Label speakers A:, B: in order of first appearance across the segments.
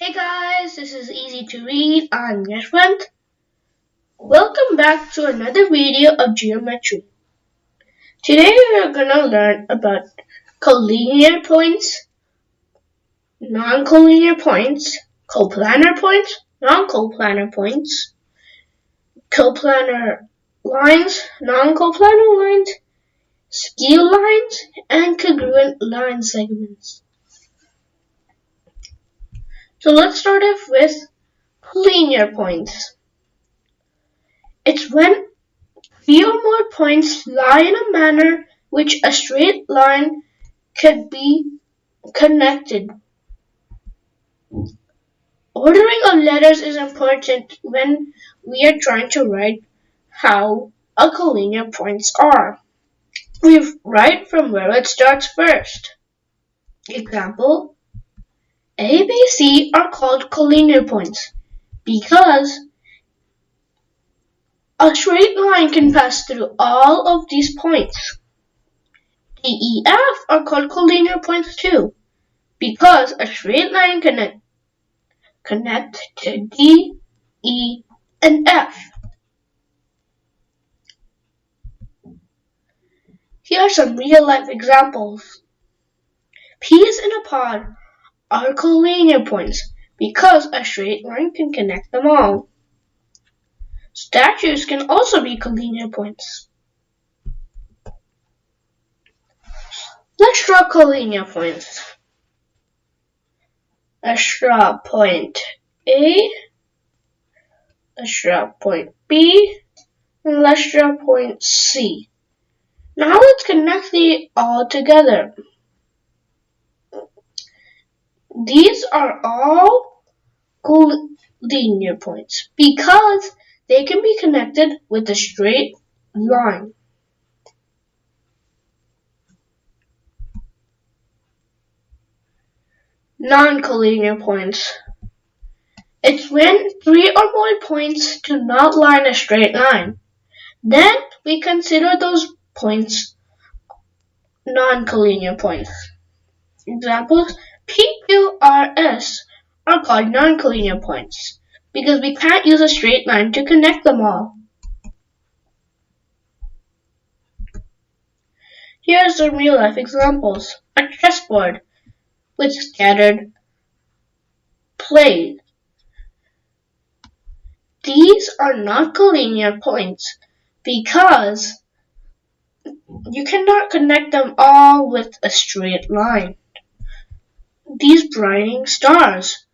A: Hey guys, this is EasyToRead. I'm Yashwant. Welcome back to another video of geometry. Today we are gonna learn about collinear points, non-collinear points, coplanar points, non-coplanar points, coplanar lines, non-coplanar lines, skew lines, and congruent line segments. So let's start off with collinear points. It's when three or more points lie in a manner which a straight line could be connected. Ordering of letters is important when we are trying to write how a collinear points are. We write from where it starts first. Example, A, B, C are called collinear points because a straight line can pass through all of these points. D, E, F are called collinear points too, because a straight line connect to D, E, and F. Here are some real-life examples. Peas in a pod are collinear points because a straight line can connect them all. Statues can also be collinear points. Let's draw collinear points. Let's draw point A, let's draw point B, and let's draw point C. Now let's connect these all together. These are all collinear points because they can be connected with a straight line. Non-collinear points. It's when three or more points do not line a straight line. Then we consider those points non-collinear points. Examples, P, Q, R, S are called non-collinear points because we can't use a straight line to connect them all. Here are some real-life examples. A chessboard with scattered played. These are not collinear points because you cannot connect them all with a straight line. These brighting stars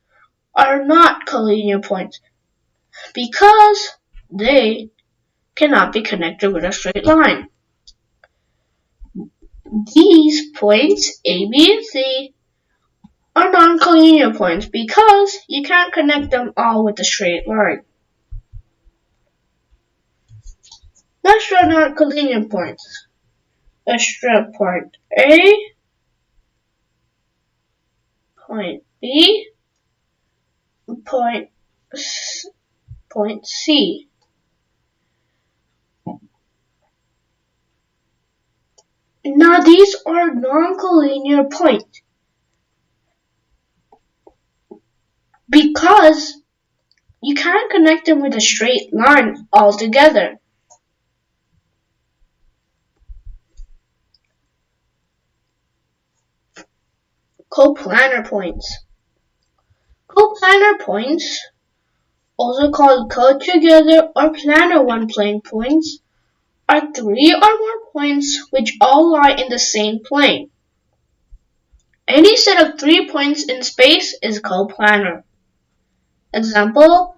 A: are not collinear points because they cannot be connected with a straight line. These points, A, B, and C, are non-collinear points because you can't connect them all with a straight line. Let's draw non-collinear points. Let's draw point A, point B, point C. Now these are non-collinear points because you can't connect them with a straight line altogether. Coplanar points. Coplanar points, also called co-together or planar one-plane points, are three or more points which all lie in the same plane. Any set of 3 points in space is coplanar. Example,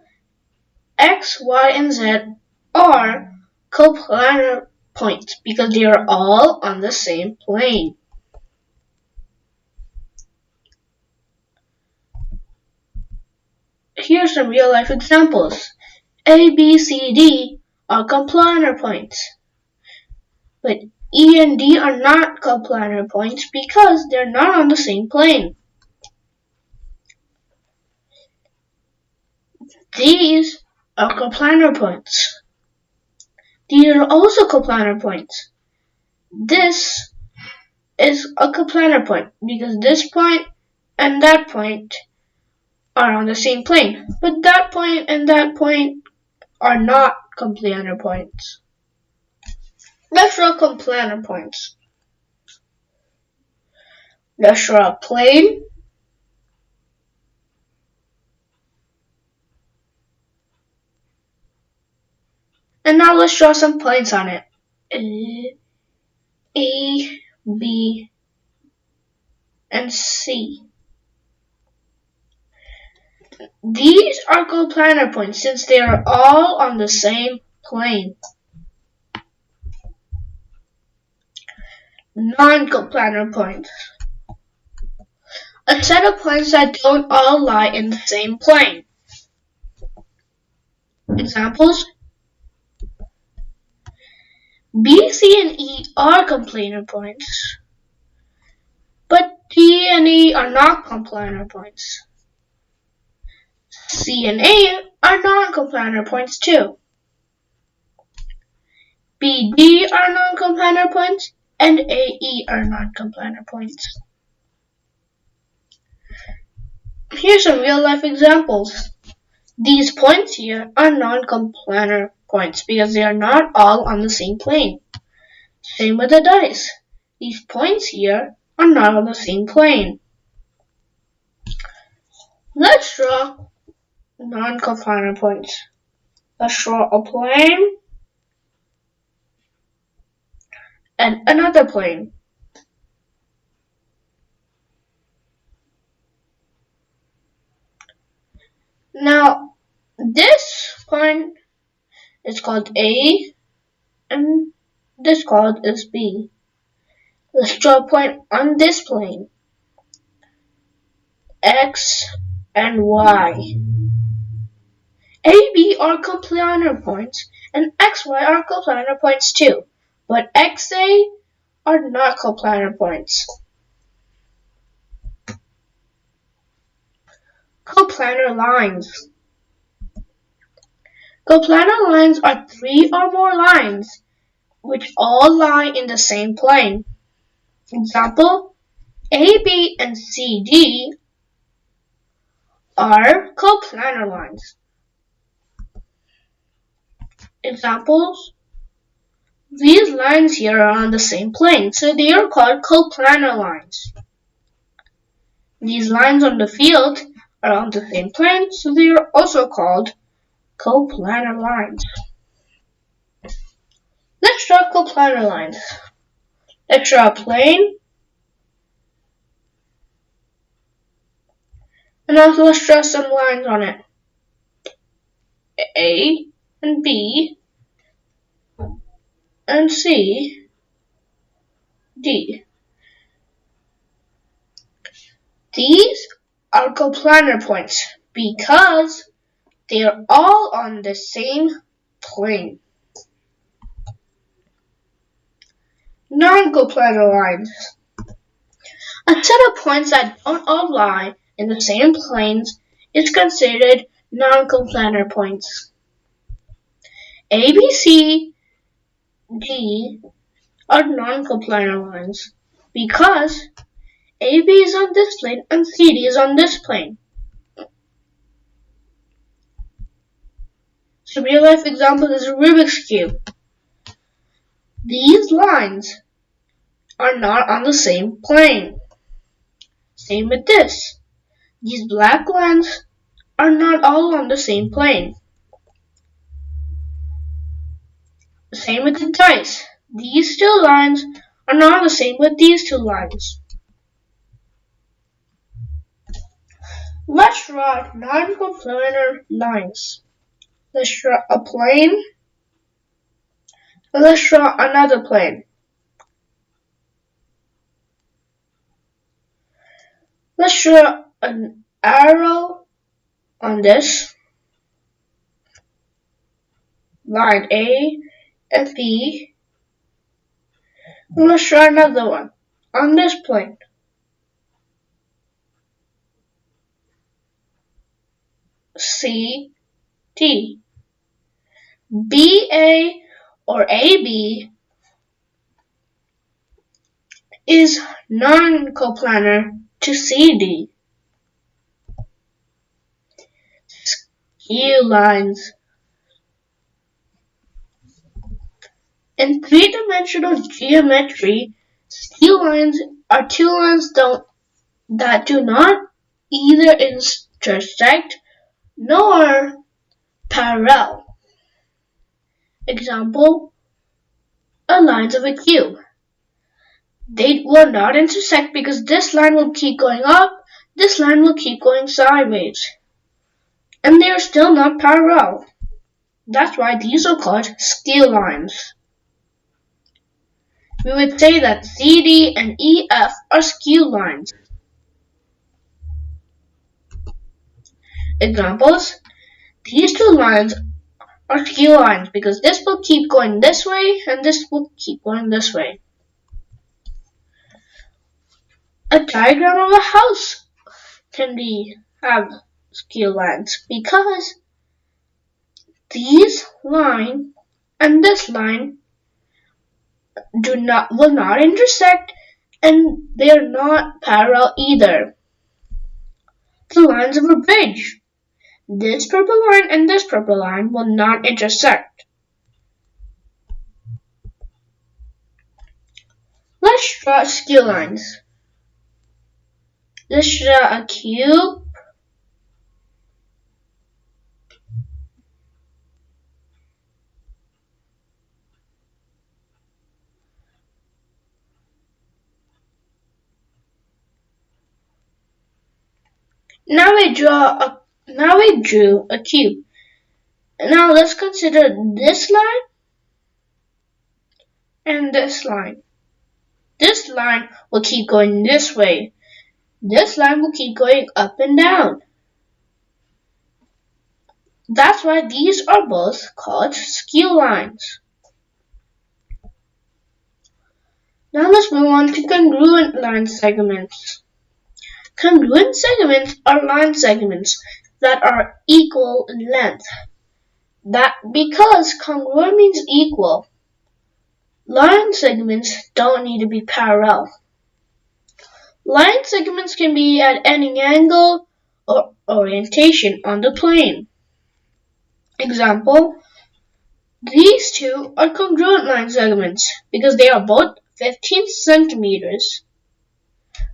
A: X, Y, and Z are coplanar points because they are all on the same plane. Here are some real-life examples. A, B, C, D are coplanar points, but E and D are not coplanar points because they're not on the same plane. These are coplanar points. These are also coplanar points. This is a coplanar point because this point and that point are on the same plane, but that point and that point are not coplanar points. Let's draw coplanar points. Let's draw a plane. And now let's draw some points on it. A, B, and C. These are coplanar points since they are all on the same plane. Non-coplanar points. A set of points that don't all lie in the same plane. Examples: B, C, and E are coplanar points, but D and E are not coplanar points. C and A are non-coplanar points too. B, D are non-coplanar points, and A, E are non-coplanar points. Here's some real-life examples. These points here are non-coplanar points because they are not all on the same plane. Same with the dice. These points here are not on the same plane. Let's draw non-coplanar points. Let's draw a plane and another plane. Now, this point is called A and this called is B. Let's draw a point on this plane, X and Y. AB are coplanar points and XY are coplanar points too, but XA are not coplanar points. Coplanar lines. Coplanar lines are three or more lines which all lie in the same plane. Example: AB and CD are coplanar lines. Examples: these lines here are on the same plane, so they are called coplanar lines. These lines on the field are on the same plane, so they are also called coplanar lines. Let's draw coplanar lines. Let's draw a plane, and now let's draw some lines on it. A and B and C, D. These are coplanar points because they are all on the same plane. Non-coplanar lines. A set of points that don't all lie in the same planes is considered non-coplanar points. A, B, C, D are non-coplanar lines because AB is on this plane and CD is on this plane. Some real-life example is a Rubik's Cube. These lines are not on the same plane. Same with this. These black lines are not all on the same plane. Same with the dice. These two lines are not the same with these two lines. Let's draw non-coplanar lines. Let's draw a plane. And let's draw another plane. Let's draw an arrow on this. Line A and B. And let's draw another one on this plane. C, D. BA or AB is non-coplanar to CD. skew lines. In three-dimensional geometry, skew lines are two lines that do not either intersect nor parallel. Example are lines of a cube. They will not intersect because this line will keep going up, this line will keep going sideways. And they are still not parallel. That's why these are called skew lines. We would say that CD and EF are skew lines. Examples: these two lines are skew lines because this will keep going this way and this will keep going this way. A diagram of a house can have skew lines because these line and this line will not intersect, and they are not parallel either. The lines of a bridge. This purple line and this purple line will not intersect. Let's draw skew lines. Let's draw a cube. Now we drew a cube. Now let's consider this line and this line. This line will keep going this way. This line will keep going up and down. That's why these are both called skew lines. Now let's move on to congruent line segments. Congruent segments are line segments that are equal in length. That because congruent means equal, line segments don't need to be parallel. Line segments can be at any angle or orientation on the plane. Example, these two are congruent line segments because they are both 15 centimeters.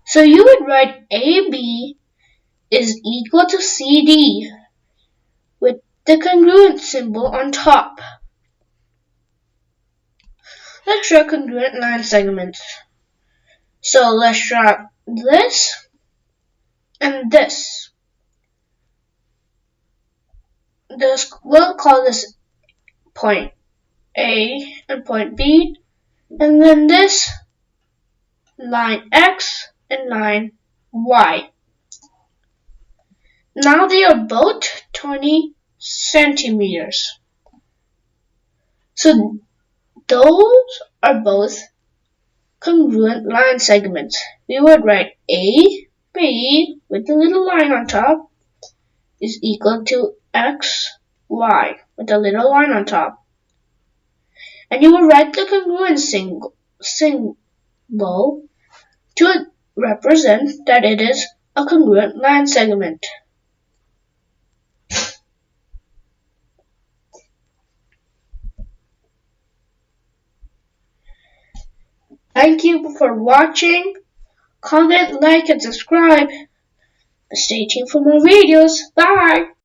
A: So you would write AB is equal to CD with the congruent symbol on top. Let's draw congruent line segments. So let's draw this and this. We'll call this point A and point B, and then this line X and line Y. Now they are both 20 centimeters. So those are both congruent line segments. We would write AB with the little line on top is equal to XY with a little line on top. And you will write the congruent symbol to represent that it is a congruent line segment. Thank you for watching. Comment, like, and subscribe. Stay tuned for more videos. Bye!